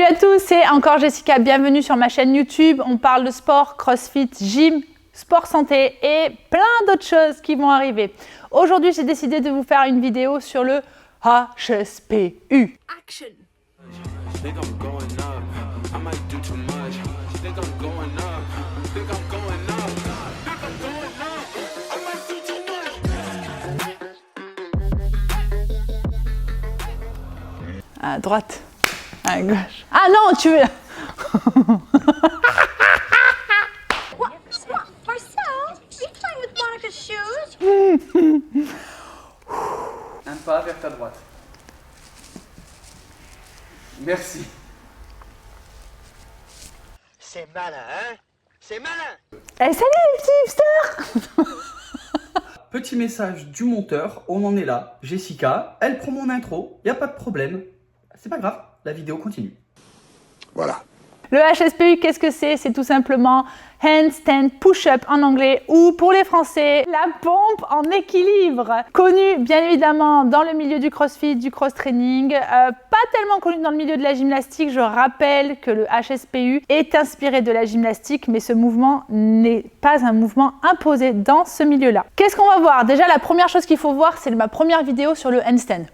à tous, c'est encore Jessica, bienvenue sur ma chaîne YouTube. On parle de sport, crossfit, gym, sport santé et plein d'autres choses qui vont arriver. Aujourd'hui, j'ai décidé de vous faire une vidéo sur le HSPU. Action. À droite, à gauche. Ah non, tu veux... What? Marcel, are you playing with Monica's shoes? Un pas vers ta droite. Merci. C'est malin, hein? C'est malin! Eh, salut les petits hipsters. Petit message du monteur, on en est là. Jessica, elle prend mon intro, y a pas de problème. C'est pas grave, la vidéo continue. Voilà. Le HSPU, qu'est-ce que c'est? C'est tout simplement Handstand Push-Up en anglais ou pour les Français, la pompe en équilibre. Connu bien évidemment dans le milieu du crossfit, du cross-training, pas tellement connu dans le milieu de la gymnastique. Je rappelle que le HSPU est inspiré de la gymnastique, mais ce mouvement n'est pas un mouvement imposé dans ce milieu-là. Qu'est-ce qu'on va voir? Déjà, la première chose qu'il faut voir, c'est ma première vidéo sur le handstand.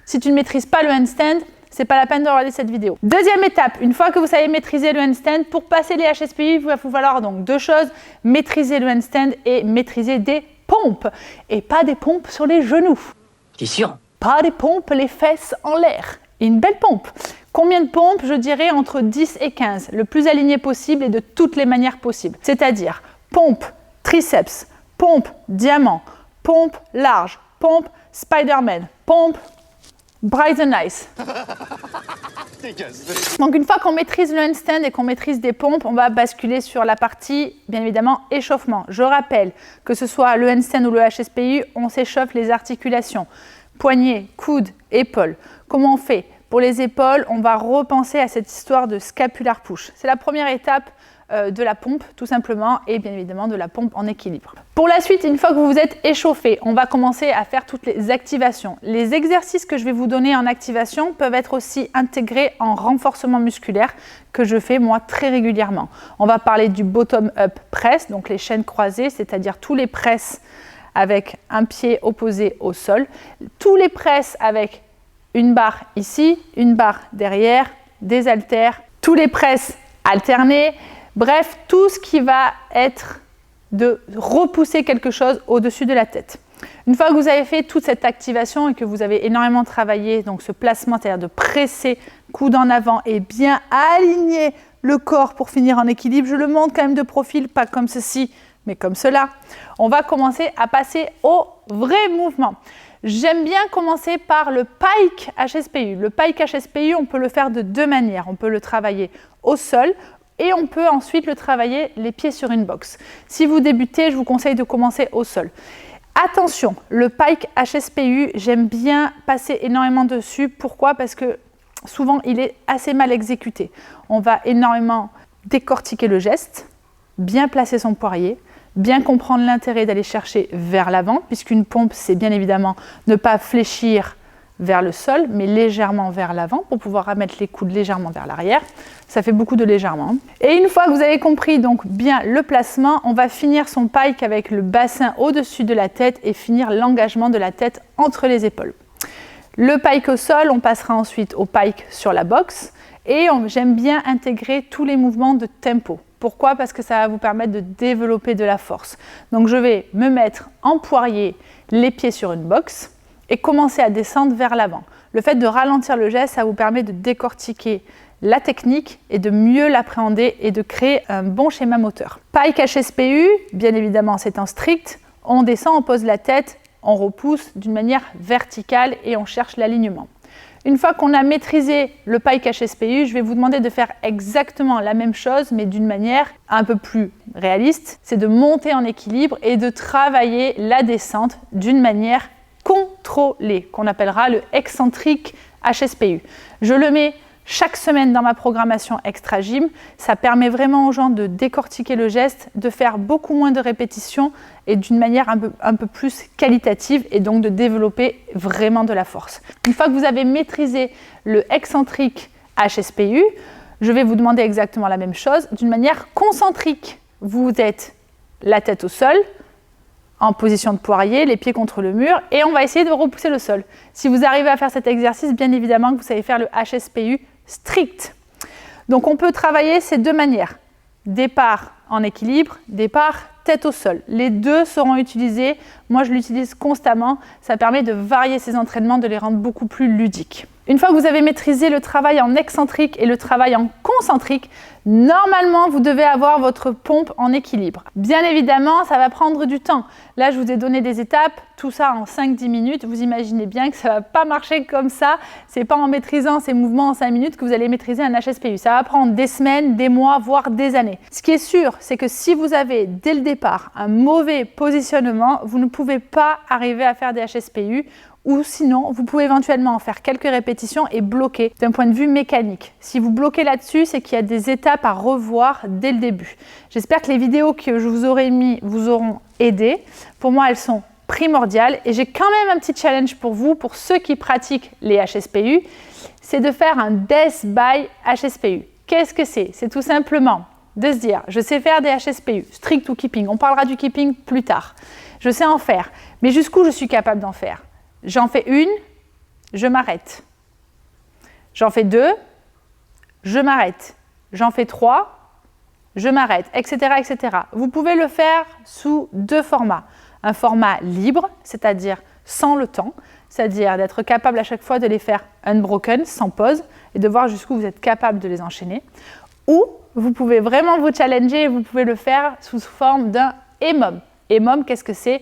Si tu ne maîtrises pas le handstand, c'est pas la peine de regarder cette vidéo. Deuxième étape, une fois que vous savez maîtriser le handstand, pour passer les HSPU, il va vous falloir donc deux choses, maîtriser le handstand et maîtriser des pompes. Et pas des pompes sur les genoux. T'es sûr? Pas des pompes les fesses en l'air. Et une belle pompe. Combien de pompes? Je dirais entre 10 et 15, le plus aligné possible et de toutes les manières possibles. C'est-à-dire pompe triceps, pompe diamant, pompe large, pompe Spider-Man, pompe Bright and Nice. Donc une fois qu'on maîtrise le handstand et qu'on maîtrise des pompes, on va basculer sur la partie, bien évidemment, échauffement. Je rappelle que ce soit le handstand ou le HSPU, on s'échauffe les articulations. Poignets, coudes, épaules. Comment on fait? Pour les épaules, on va repenser à cette histoire de scapular push. C'est la première étape de la pompe tout simplement et bien évidemment de la pompe en équilibre. Pour la suite, une fois que vous vous êtes échauffé, on va commencer à faire toutes les activations. Les exercices que je vais vous donner en activation peuvent être aussi intégrés en renforcement musculaire que je fais moi très régulièrement. On va parler du bottom-up press, donc les chaînes croisées, c'est-à-dire tous les presses avec un pied opposé au sol, tous les presses avec une barre ici, une barre derrière, des haltères, tous les presses alternés. Bref, tout ce qui va être de repousser quelque chose au-dessus de la tête. Une fois que vous avez fait toute cette activation et que vous avez énormément travaillé, donc ce placement, c'est-à-dire de presser coude en avant et bien aligner le corps pour finir en équilibre, je le montre quand même de profil, pas comme ceci, mais comme cela. On va commencer à passer au vrai mouvement. J'aime bien commencer par le pike HSPU. Le pike HSPU, on peut le faire de deux manières. On peut le travailler au sol, et on peut ensuite le travailler les pieds sur une box. Si vous débutez, je vous conseille de commencer au sol. Attention, le pike HSPU, j'aime bien passer énormément dessus. Pourquoi? Parce que souvent, il est assez mal exécuté. On va énormément décortiquer le geste, bien placer son poirier, bien comprendre l'intérêt d'aller chercher vers l'avant, puisqu'une pompe, c'est bien évidemment ne pas fléchir vers le sol, mais légèrement vers l'avant pour pouvoir remettre les coudes légèrement vers l'arrière. Ça fait beaucoup de légèrement. Et une fois que vous avez compris donc bien le placement, on va finir son pike avec le bassin au-dessus de la tête et finir l'engagement de la tête entre les épaules. Le pike au sol, on passera ensuite au pike sur la boxe et j'aime bien intégrer tous les mouvements de tempo. Pourquoi? Parce que ça va vous permettre de développer de la force. Donc je vais me mettre en poirier, les pieds sur une boxe, et commencer à descendre vers l'avant. Le fait de ralentir le geste, ça vous permet de décortiquer la technique et de mieux l'appréhender et de créer un bon schéma moteur. Pike HSPU, bien évidemment c'est en strict, on descend, on pose la tête, on repousse d'une manière verticale et on cherche l'alignement. Une fois qu'on a maîtrisé le pike HSPU, je vais vous demander de faire exactement la même chose mais d'une manière un peu plus réaliste. C'est de monter en équilibre et de travailler la descente d'une manière contrôlé, qu'on appellera le excentrique HSPU. Je le mets chaque semaine dans ma programmation Extra Gym. Ça permet vraiment aux gens de décortiquer le geste, de faire beaucoup moins de répétitions et d'une manière un peu plus qualitative et donc de développer vraiment de la force. Une fois que vous avez maîtrisé le excentrique HSPU, je vais vous demander exactement la même chose d'une manière concentrique. Vous êtes la tête au sol, en position de poirier, les pieds contre le mur, et on va essayer de repousser le sol. Si vous arrivez à faire cet exercice, bien évidemment que vous savez faire le HSPU strict. Donc on peut travailler ces deux manières. Départ en équilibre, départ tête au sol. Les deux seront utilisés. Moi, je l'utilise constamment. Ça permet de varier ces entraînements, de les rendre beaucoup plus ludiques. Une fois que vous avez maîtrisé le travail en excentrique et le travail en concentrique, normalement, vous devez avoir votre pompe en équilibre. Bien évidemment, ça va prendre du temps. Là, je vous ai donné des étapes, tout ça en 5-10 minutes. Vous imaginez bien que ça ne va pas marcher comme ça. Ce n'est pas en maîtrisant ces mouvements en 5 minutes que vous allez maîtriser un HSPU. Ça va prendre des semaines, des mois, voire des années. Ce qui est sûr, c'est que si vous avez, dès le départ, un mauvais positionnement, vous ne pouvez pas arriver à faire des HSPU. Ou sinon, vous pouvez éventuellement en faire quelques répétitions et bloquer d'un point de vue mécanique. Si vous bloquez là-dessus, c'est qu'il y a des étapes à revoir dès le début. J'espère que les vidéos que je vous aurai mis vous auront aidé. Pour moi, elles sont primordiales et j'ai quand même un petit challenge pour vous, pour ceux qui pratiquent les HSPU, c'est de faire un Death by HSPU. Qu'est-ce que c'est? C'est tout simplement de se dire, je sais faire des HSPU, strict ou keeping. On parlera du keeping plus tard. Je sais en faire, mais jusqu'où je suis capable d'en faire? J'en fais une, je m'arrête. J'en fais deux, je m'arrête. J'en fais trois, je m'arrête, etc., etc. Vous pouvez le faire sous deux formats. Un format libre, c'est-à-dire sans le temps, c'est-à-dire d'être capable à chaque fois de les faire unbroken, sans pause, et de voir jusqu'où vous êtes capable de les enchaîner. Ou vous pouvez vraiment vous challenger et vous pouvez le faire sous forme d'un EMOM. EMOM, qu'est-ce que c'est?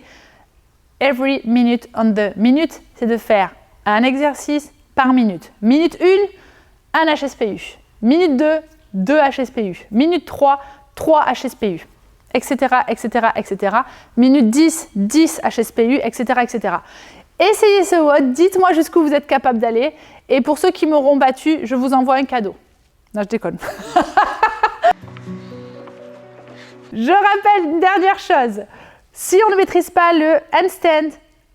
Every minute on the minute, c'est de faire un exercice par minute. Minute 1, un HSPU. Minute 2, 2 HSPU. Minute 3, 3 HSPU. Etc., etc., etc. Minute 10, 10 HSPU, etc., etc. Essayez ce WOD, dites-moi jusqu'où vous êtes capable d'aller. Et pour ceux qui m'auront battu, je vous envoie un cadeau. Non, je déconne. Je rappelle une dernière chose. Si on ne maîtrise pas le handstand,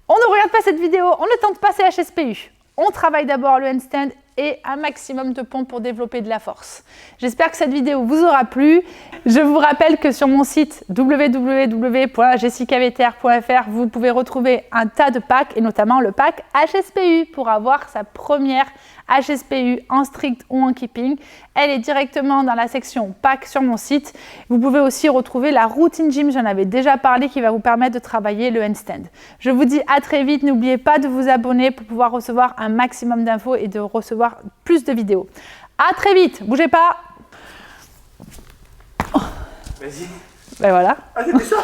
on ne regarde pas cette vidéo, on ne tente pas ces HSPU. On travaille d'abord le handstand et un maximum de pompes pour développer de la force. J'espère que cette vidéo vous aura plu. Je vous rappelle que sur mon site www.jessicaveter.fr, vous pouvez retrouver un tas de packs et notamment le pack HSPU pour avoir sa première HSPU en strict ou en keeping. Elle est directement dans la section pack sur mon site. Vous pouvez aussi retrouver la routine gym, j'en avais déjà parlé, qui va vous permettre de travailler le handstand. Je vous dis à très vite. N'oubliez pas de vous abonner pour pouvoir recevoir un maximum d'infos et de recevoir plus de vidéos. À très vite, bougez pas. Vas-y. Ben voilà. Ah, c'était ça.